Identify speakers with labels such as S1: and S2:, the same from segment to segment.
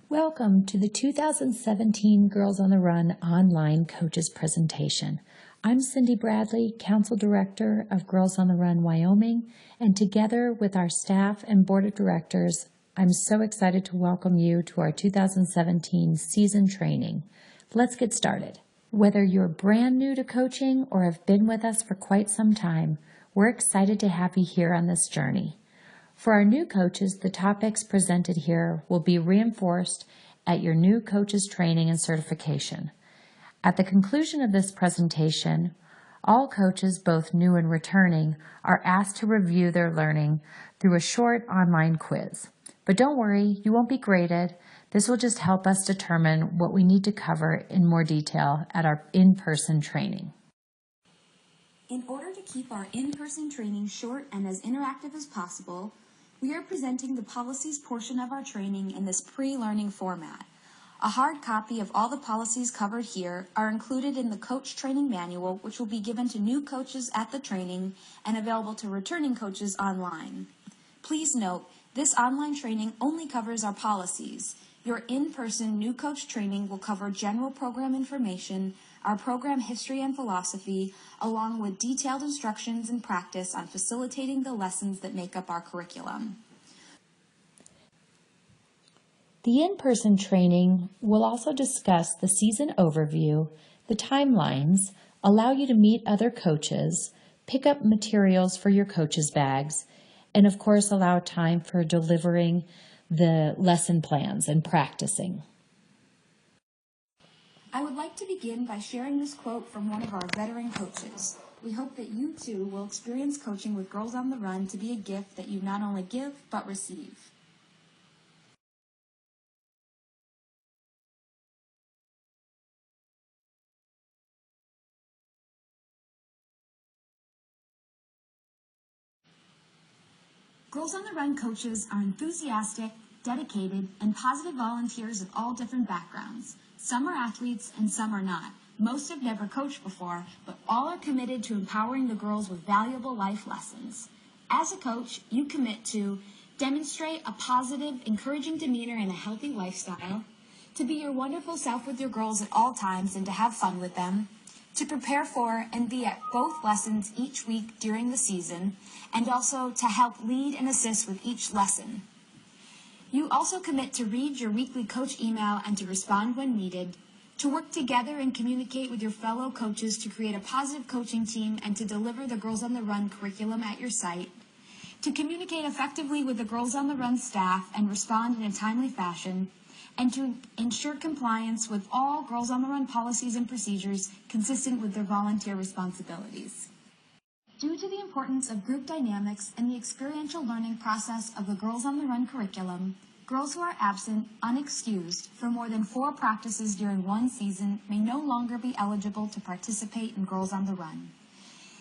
S1: Welcome to the 2017 Girls on the Run online coaches presentation. I'm Cindy Bradley, Council Director of Girls on the Run Wyoming, and together with our staff and Board of Directors, I'm so excited to welcome you to our 2017 season training. Let's get started. Whether you're brand new to coaching or have been with us for quite some time, we're excited to have you here on this journey. For our new coaches, the topics presented here will be reinforced at your new coaches training and certification. At the conclusion of this presentation, all coaches, both new and returning, are asked to review their learning through a short online quiz. But don't worry, you won't be graded. This will just help us determine what we need to cover in more detail at our in-person training.
S2: In order to keep our in-person training short and as interactive as possible, we are presenting the policies portion of our training in this pre-learning format. A hard copy of all the policies covered here are included in the Coach Training Manual, which will be given to new coaches at the training and available to returning coaches online. Please note, this online training only covers our policies. Your in-person new coach training will cover general program information, our program history and philosophy, along with detailed instructions and practice on facilitating the lessons that make up our curriculum.
S1: The in-person training will also discuss the season overview, the timelines, allow you to meet other coaches, pick up materials for your coaches' bags, and of course allow time for delivering the lesson plans and practicing.
S2: I would like to begin by sharing this quote from one of our veteran coaches. We hope that you too will experience coaching with Girls on the Run to be a gift that you not only give but receive. Girls on the Run coaches are enthusiastic, dedicated, and positive volunteers of all different backgrounds. Some are athletes and some are not. Most have never coached before, but all are committed to empowering the girls with valuable life lessons. As a coach, you commit to demonstrate a positive, encouraging demeanor and a healthy lifestyle, to be your wonderful self with your girls at all times and to have fun with them, to prepare for and be at both lessons each week during the season, and also to help lead and assist with each lesson. You also commit to read your weekly coach email and to respond when needed, to work together and communicate with your fellow coaches to create a positive coaching team and to deliver the Girls on the Run curriculum at your site, to communicate effectively with the Girls on the Run staff and respond in a timely fashion, and to ensure compliance with all Girls on the Run policies and procedures consistent with their volunteer responsibilities. Due to the importance of group dynamics and the experiential learning process of the Girls on the Run curriculum, girls who are absent, unexcused, for more than 4 practices during one season may no longer be eligible to participate in Girls on the Run.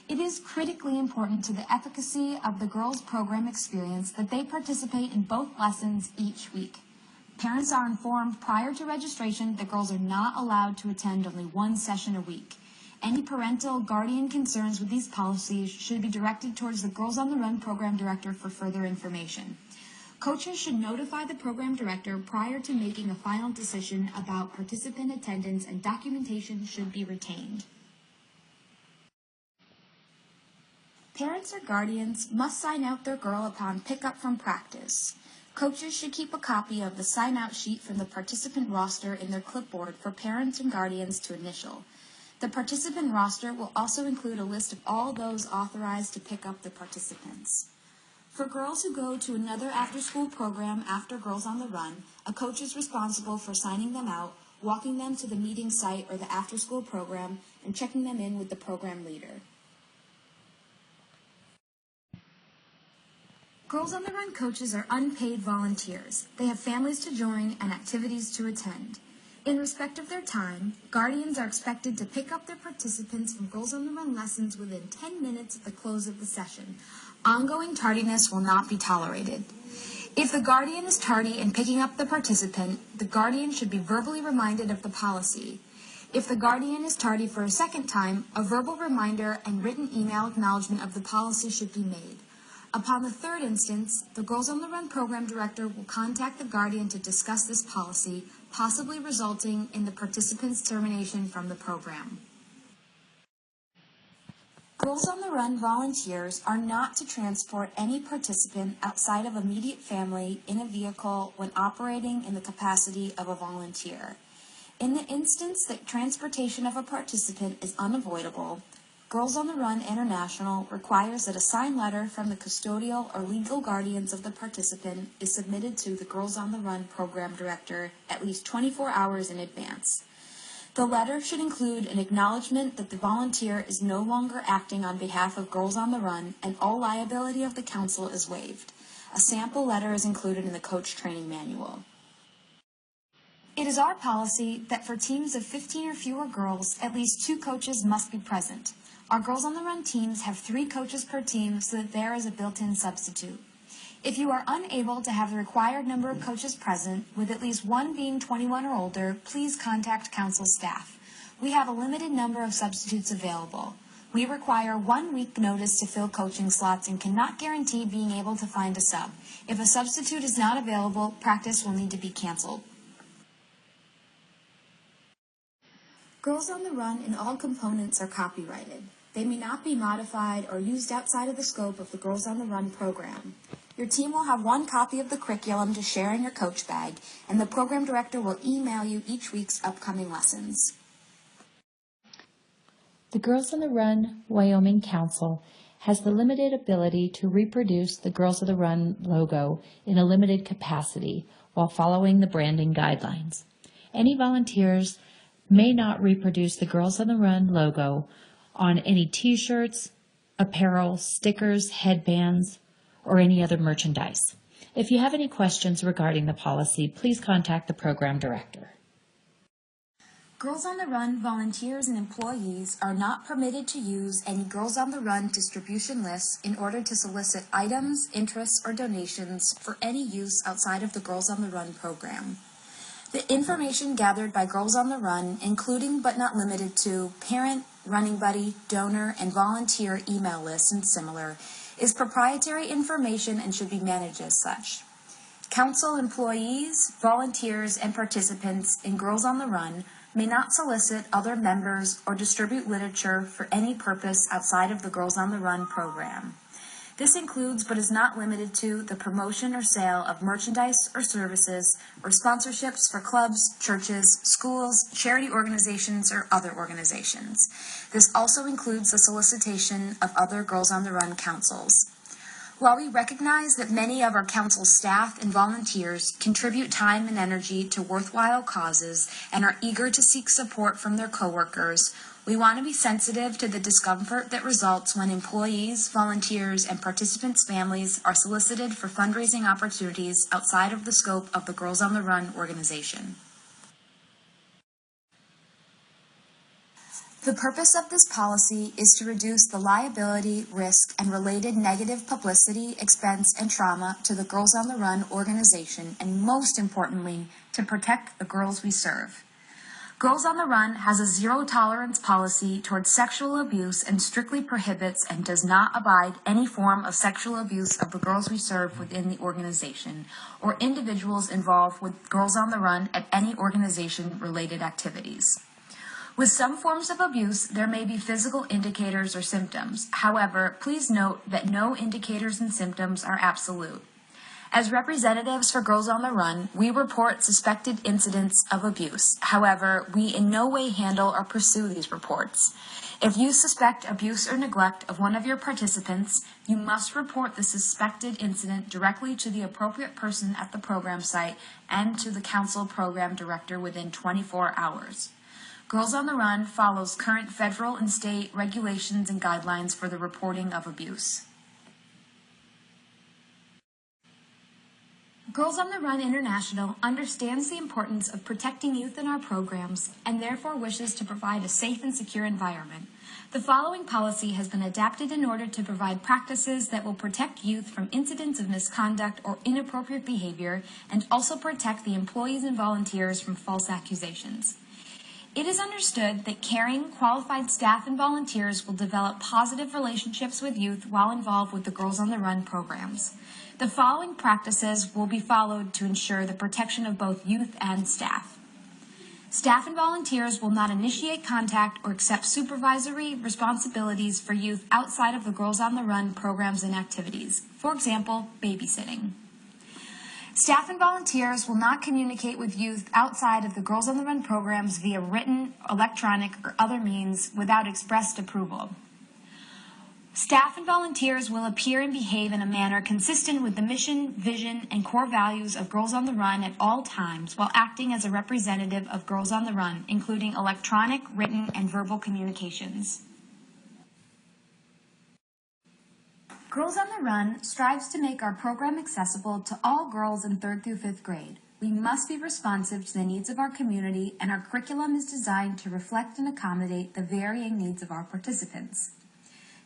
S2: It is critically important to the efficacy of the girls' program experience that they participate in both lessons each week. Parents are informed prior to registration that girls are not allowed to attend only one session a week. Any parental guardian concerns with these policies should be directed towards the Girls on the Run program director for further information. Coaches should notify the program director prior to making a final decision about participant attendance, and documentation should be retained. Parents or guardians must sign out their girl upon pickup from practice. Coaches should keep a copy of the sign-out sheet from the participant roster in their clipboard for parents and guardians to initial. The participant roster will also include a list of all those authorized to pick up the participants. For girls who go to another after-school program after Girls on the Run, a coach is responsible for signing them out, walking them to the meeting site or the after-school program, and checking them in with the program leader. Girls on the Run coaches are unpaid volunteers. They have families to join and activities to attend. In respect of their time, guardians are expected to pick up their participants from Girls on the Run lessons within 10 minutes at the close of the session. Ongoing tardiness will not be tolerated. If the guardian is tardy in picking up the participant, the guardian should be verbally reminded of the policy. If the guardian is tardy for a second time, a verbal reminder and written email acknowledgement of the policy should be made. Upon the third instance, the Girls on the Run program director will contact the guardian to discuss this policy, possibly resulting in the participant's termination from the program. Girls on the Run volunteers are not to transport any participant outside of immediate family in a vehicle when operating in the capacity of a volunteer. In the instance that transportation of a participant is unavoidable, Girls on the Run International requires that a signed letter from the custodial or legal guardians of the participant is submitted to the Girls on the Run program director at least 24 hours in advance. The letter should include an acknowledgement that the volunteer is no longer acting on behalf of Girls on the Run and all liability of the council is waived. A sample letter is included in the coach training manual. It is our policy that for teams of 15 or fewer girls, at least 2 coaches must be present. Our Girls on the Run teams have 3 coaches per team so that there is a built-in substitute. If you are unable to have the required number of coaches present, with at least one being 21 or older, please contact council staff. We have a limited number of substitutes available. We require 1 week notice to fill coaching slots and cannot guarantee being able to find a sub. If a substitute is not available, practice will need to be canceled. Girls on the Run and all components are copyrighted. They may not be modified or used outside of the scope of the Girls on the Run program. Your team will have 1 copy of the curriculum to share in your coach bag, and the program director will email you each week's upcoming lessons.
S1: The Girls on the Run Wyoming Council has the limited ability to reproduce the Girls on the Run logo in a limited capacity while following the branding guidelines. Any volunteers may not reproduce the Girls on the Run logo on any t-shirts, apparel, stickers, headbands, or any other merchandise. If you have any questions regarding the policy, please contact the program director.
S2: Girls on the Run volunteers and employees are not permitted to use any Girls on the Run distribution lists in order to solicit items, interests, or donations for any use outside of the Girls on the Run program. The information gathered by Girls on the Run, including but not limited to parent, running buddy, donor, and volunteer email lists and similar, is proprietary information and should be managed as such. Council employees, volunteers, and participants in Girls on the Run may not solicit other members or distribute literature for any purpose outside of the Girls on the Run program. This includes, but is not limited to, the promotion or sale of merchandise or services or sponsorships for clubs, churches, schools, charity organizations, or other organizations. This also includes the solicitation of other Girls on the Run councils. While we recognize that many of our council staff and volunteers contribute time and energy to worthwhile causes and are eager to seek support from their coworkers, we want to be sensitive to the discomfort that results when employees, volunteers, and participants' families are solicited for fundraising opportunities outside of the scope of the Girls on the Run organization. The purpose of this policy is to reduce the liability, risk, and related negative publicity, expense, and trauma to the Girls on the Run organization, and most importantly, to protect the girls we serve. Girls on the Run has a zero-tolerance policy towards sexual abuse and strictly prohibits and does not abide any form of sexual abuse of the girls we serve within the organization or individuals involved with Girls on the Run at any organization-related activities. With some forms of abuse, there may be physical indicators or symptoms. However, please note that no indicators and symptoms are absolute. As representatives for Girls on the Run, we report suspected incidents of abuse. However, we in no way handle or pursue these reports. If you suspect abuse or neglect of one of your participants, you must report the suspected incident directly to the appropriate person at the program site and to the council program director within 24 hours. Girls on the Run follows current federal and state regulations and guidelines for the reporting of abuse. Girls on the Run International understands the importance of protecting youth in our programs and therefore wishes to provide a safe and secure environment. The following policy has been adapted in order to provide practices that will protect youth from incidents of misconduct or inappropriate behavior and also protect the employees and volunteers from false accusations. It is understood that caring, qualified staff and volunteers will develop positive relationships with youth while involved with the Girls on the Run programs. The following practices will be followed to ensure the protection of both youth and staff. Staff and volunteers will not initiate contact or accept supervisory responsibilities for youth outside of the Girls on the Run programs and activities. For example, babysitting. Staff and volunteers will not communicate with youth outside of the Girls on the Run programs via written, electronic, or other means without expressed approval. Staff and volunteers will appear and behave in a manner consistent with the mission, vision, and core values of Girls on the Run at all times while acting as a representative of Girls on the Run, including electronic, written, and verbal communications. Girls on the Run strives to make our program accessible to all girls in 3rd through 5th grade. We must be responsive to the needs of our community, and our curriculum is designed to reflect and accommodate the varying needs of our participants.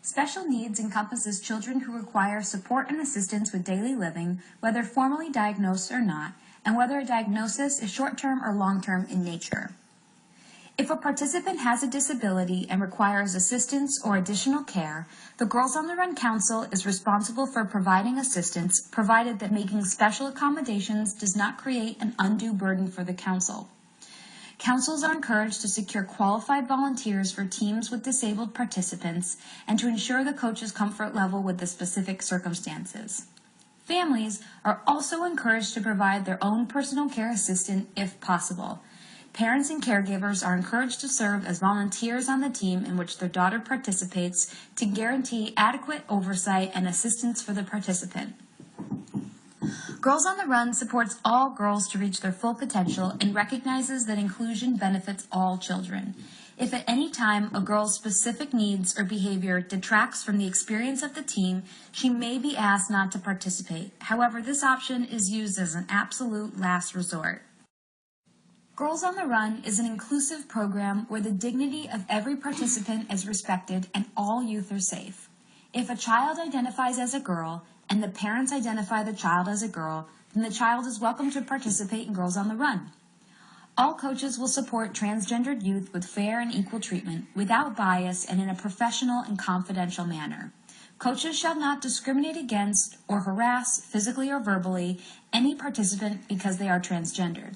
S2: Special needs encompasses children who require support and assistance with daily living, whether formally diagnosed or not, and whether a diagnosis is short-term or long-term in nature. If a participant has a disability and requires assistance or additional care, the Girls on the Run Council is responsible for providing assistance, provided that making special accommodations does not create an undue burden for the council. Councils are encouraged to secure qualified volunteers for teams with disabled participants and to ensure the coach's comfort level with the specific circumstances. Families are also encouraged to provide their own personal care assistant if possible. Parents and caregivers are encouraged to serve as volunteers on the team in which their daughter participates to guarantee adequate oversight and assistance for the participant. Girls on the Run supports all girls to reach their full potential and recognizes that inclusion benefits all children. If at any time a girl's specific needs or behavior detracts from the experience of the team, she may be asked not to participate. However, this option is used as an absolute last resort. Girls on the Run is an inclusive program where the dignity of every participant is respected and all youth are safe. If a child identifies as a girl and the parents identify the child as a girl, then the child is welcome to participate in Girls on the Run. All coaches will support transgendered youth with fair and equal treatment, without bias, and in a professional and confidential manner. Coaches shall not discriminate against or harass, physically or verbally, any participant because they are transgendered.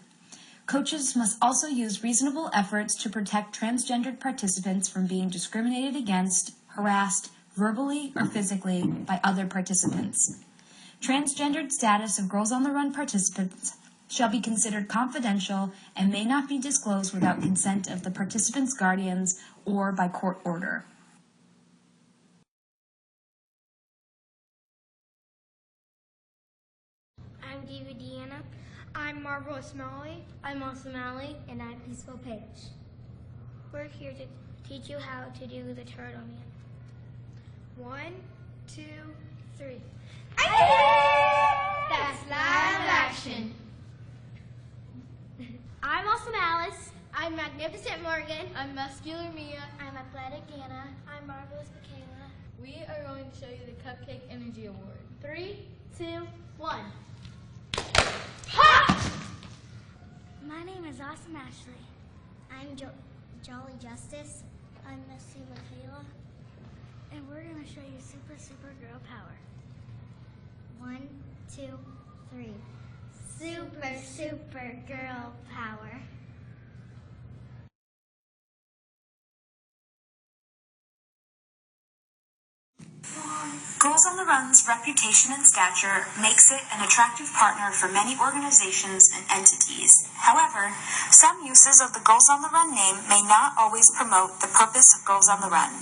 S2: Coaches must also use reasonable efforts to protect transgendered participants from being discriminated against, harassed, verbally or physically by other participants. Transgendered status of Girls on the Run participants shall be considered confidential and may not be disclosed without consent of the participants' guardians or by court order.
S3: I'm Diva Deanna. I'm Marvel Smalley. I'm Awesome Alley. And I'm Peaceful Paige. We're here to teach you how to do the turtle man. 1, 2, 3. That's live action. I'm Awesome Alice. I'm Magnificent Morgan. I'm Muscular Mia. I'm Athletic Anna. I'm Marvelous Michaela.
S4: We are going to show you the Cupcake Energy Award.
S3: 3, 2, 1.
S5: My name is Awesome Ashley. I'm Jolly Justice. I'm Missy Michaela. And we're going to show you super girl power. 1, 2, 3. Super girl power.
S2: Girls on the Run's reputation and stature makes it an attractive partner for many organizations and entities. However, some uses of the Girls on the Run name may not always promote the purpose of Girls on the Run.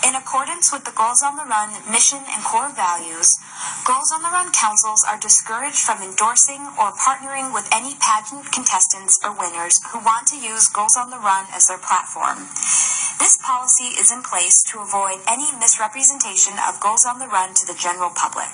S2: In accordance with the Girls on the Run mission and core values, Girls on the Run councils are discouraged from endorsing or partnering with any pageant contestants or winners who want to use Girls on the Run as their platform. This policy is in place to avoid any misrepresentation of Girls on the Run to the general public.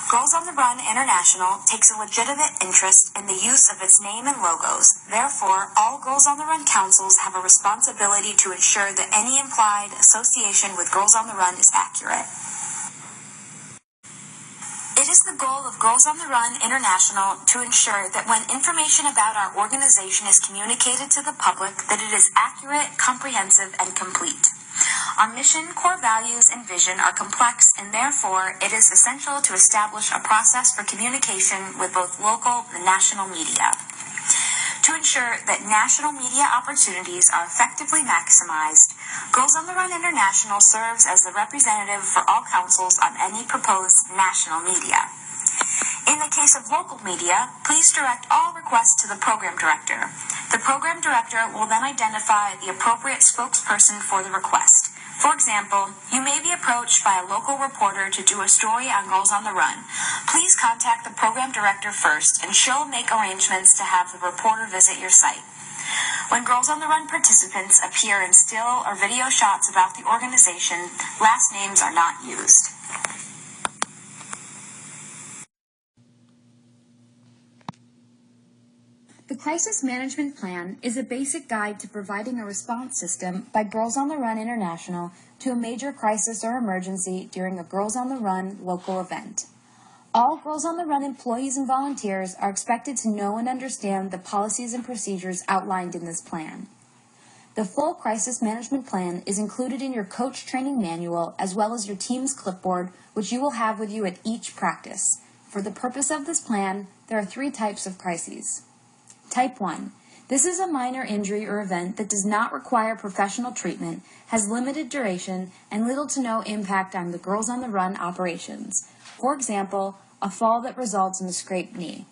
S2: Girls on the Run International takes a legitimate interest in the use of its name and logos. Therefore, all Girls on the Run councils have a responsibility to ensure that any implied association with Girls on the Run is accurate. It is the goal of Girls on the Run International to ensure that when information about our organization is communicated to the public, that it is accurate, comprehensive, and complete. Our mission, core values, and vision are complex, and therefore it is essential to establish a process for communication with both local and national media. To ensure that national media opportunities are effectively maximized, Girls on the Run International serves as the representative for all councils on any proposed national media. In the case of local media, please direct all requests to the program director. The program director will then identify the appropriate spokesperson for the request. For example, you may be approached by a local reporter to do a story on Girls on the Run. Please contact the program director first, and she'll make arrangements to have the reporter visit your site. When Girls on the Run participants appear in still or video shots about the organization, last names are not used. The Crisis Management Plan is a basic guide to providing a response system by Girls on the Run International to a major crisis or emergency during a Girls on the Run local event. All Girls on the Run employees and volunteers are expected to know and understand the policies and procedures outlined in this plan. The full Crisis Management Plan is included in your coach training manual as well as your team's clipboard, which you will have with you at each practice. For the purpose of this plan, there are 3 types of crises. Type 1. This is a minor injury or event that does not require professional treatment, has limited duration, and little to no impact on the Girls on the Run operations. For example, a fall that results in a scraped knee.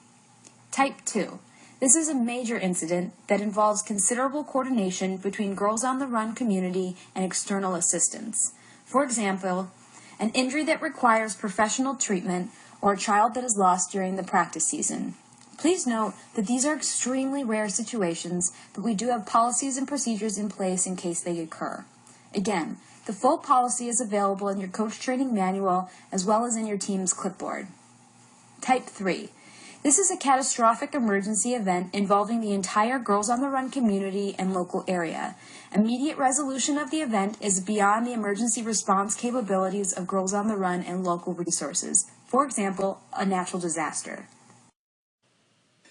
S2: Type 2. This is a major incident that involves considerable coordination between Girls on the Run community and external assistance. For example, an injury that requires professional treatment or a child that is lost during the practice season. Please note that these are extremely rare situations, but we do have policies and procedures in place in case they occur. Again, the full policy is available in your coach training manual as well as in your team's clipboard. Type 3. This is a catastrophic emergency event involving the entire Girls on the Run community and local area. Immediate resolution of the event is beyond the emergency response capabilities of Girls on the Run and local resources. For example, a natural disaster.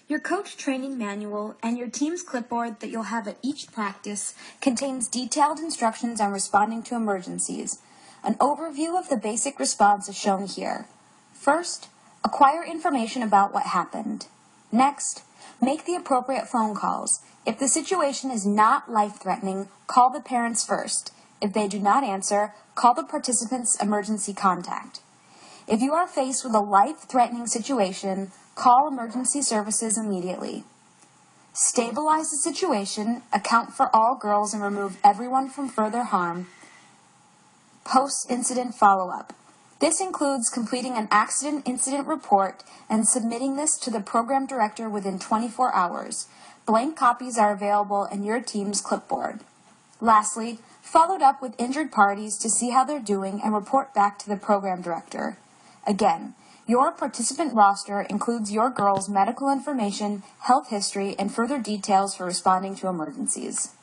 S2: Your coach training manual and your team's clipboard that you'll have at each practice contains detailed instructions on responding to emergencies. An overview of the basic response is shown here. First, acquire information about what happened. Next, make the appropriate phone calls. If the situation is not life-threatening, call the parents first. If they do not answer, call the participant's emergency contact. If you are faced with a life-threatening situation, call emergency services immediately. Stabilize the situation, account for all girls, and remove everyone from further harm. Post-incident follow-up. This includes completing an accident incident report and submitting this to the program director within 24 hours. Blank copies are available in your team's clipboard. Lastly, followed up with injured parties to see how they're doing and report back to the program director. Again, your participant roster includes your girls' medical information, health history, and further details for responding to emergencies.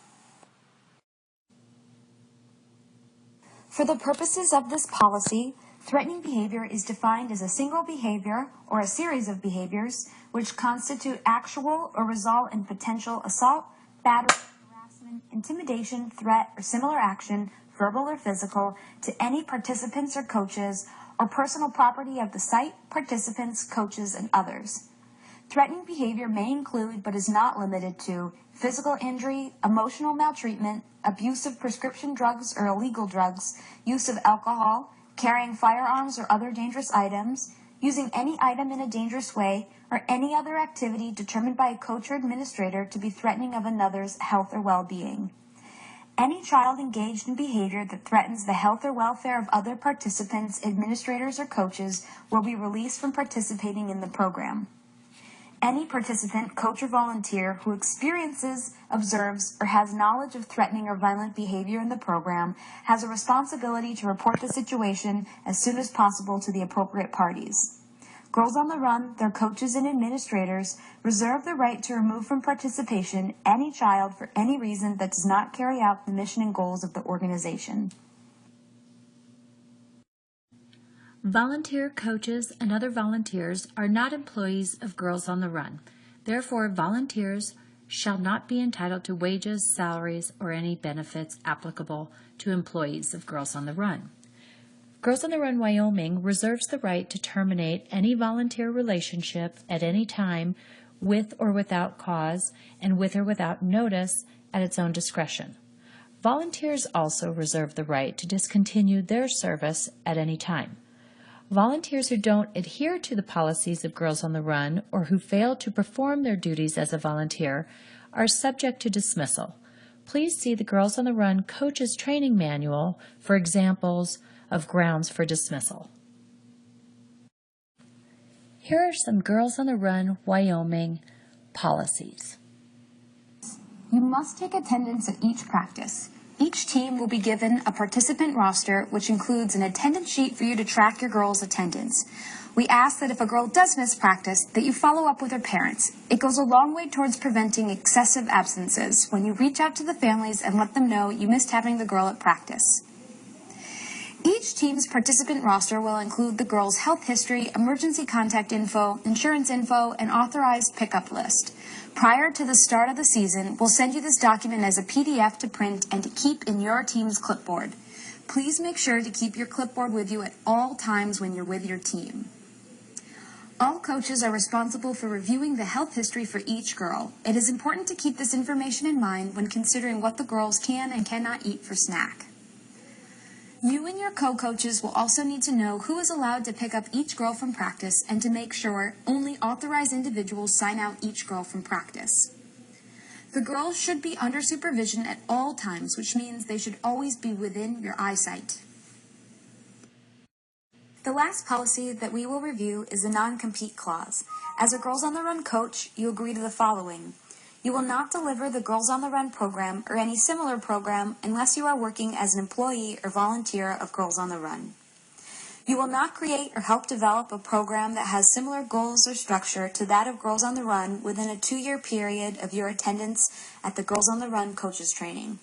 S2: For the purposes of this policy, threatening behavior is defined as a single behavior or a series of behaviors which constitute actual or result in potential assault, battery, harassment, intimidation, threat, or similar action, verbal or physical, to any participants or coaches or personal property of the site, participants, coaches, and others. Threatening behavior may include, but is not limited to, physical injury, emotional maltreatment, abuse of prescription drugs or illegal drugs, use of alcohol, carrying firearms or other dangerous items, using any item in a dangerous way, or any other activity determined by a coach or administrator to be threatening of another's health or well-being. Any child engaged in behavior that threatens the health or welfare of other participants, administrators, or coaches will be released from participating in the program. Any participant, coach, or volunteer who experiences, observes, or has knowledge of threatening or violent behavior in the program has a responsibility to report the situation as soon as possible to the appropriate parties. Girls on the Run, their coaches and administrators, reserve the right to remove from participation any child for any reason that does not carry out the mission and goals of the organization.
S1: Volunteer coaches and other volunteers are not employees of Girls on the Run. Therefore, volunteers shall not be entitled to wages, salaries, or any benefits applicable to employees of Girls on the Run. Girls on the Run Wyoming reserves the right to terminate any volunteer relationship at any time with or without cause and with or without notice at its own discretion. Volunteers also reserve the right to discontinue their service at any time. Volunteers who don't adhere to the policies of Girls on the Run or who fail to perform their duties as a volunteer are subject to dismissal. Please see the Girls on the Run Coaches Training Manual for examples of grounds for dismissal. Here are some Girls on the Run Wyoming policies.
S2: You must take attendance at each practice. Each team will be given a participant roster, which includes an attendance sheet for you to track your girls' attendance. We ask that if a girl does miss practice, that you follow up with her parents. It goes a long way towards preventing excessive absences when you reach out to the families and let them know you missed having the girl at practice. Each team's participant roster will include the girl's health history, emergency contact info, insurance info, and authorized pickup list. Prior to the start of the season, we'll send you this document as a PDF to print and to keep in your team's clipboard. Please make sure to keep your clipboard with you at all times when you're with your team. All coaches are responsible for reviewing the health history for each girl. It is important to keep this information in mind when considering what the girls can and cannot eat for snack. You and your co-coaches will also need to know who is allowed to pick up each girl from practice and to make sure only authorized individuals sign out each girl from practice. The girls should be under supervision at all times, which means they should always be within your eyesight. The last policy that we will review is the non-compete clause. As a Girls on the Run coach, you agree to the following. You will not deliver the Girls on the Run program or any similar program unless you are working as an employee or volunteer of Girls on the Run. You will not create or help develop a program that has similar goals or structure to that of Girls on the Run within a 2-year period of your attendance at the Girls on the Run coaches training.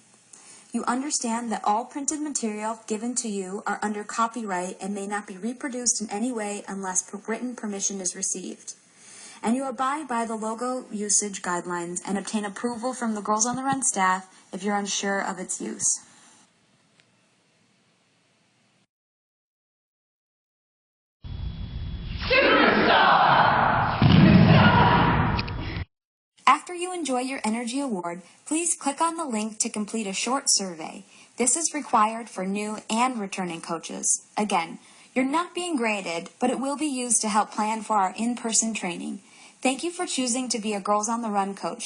S2: You understand that all printed material given to you are under copyright and may not be reproduced in any way unless written permission is received. And you abide by the logo usage guidelines and obtain approval from the Girls on the Run staff if you're unsure of its use. After you enjoy your Energy Award, please click on the link to complete a short survey. This is required for new and returning coaches. Again, you're not being graded, but it will be used to help plan for our in-person training. Thank you for choosing to be a Girls on the Run coach.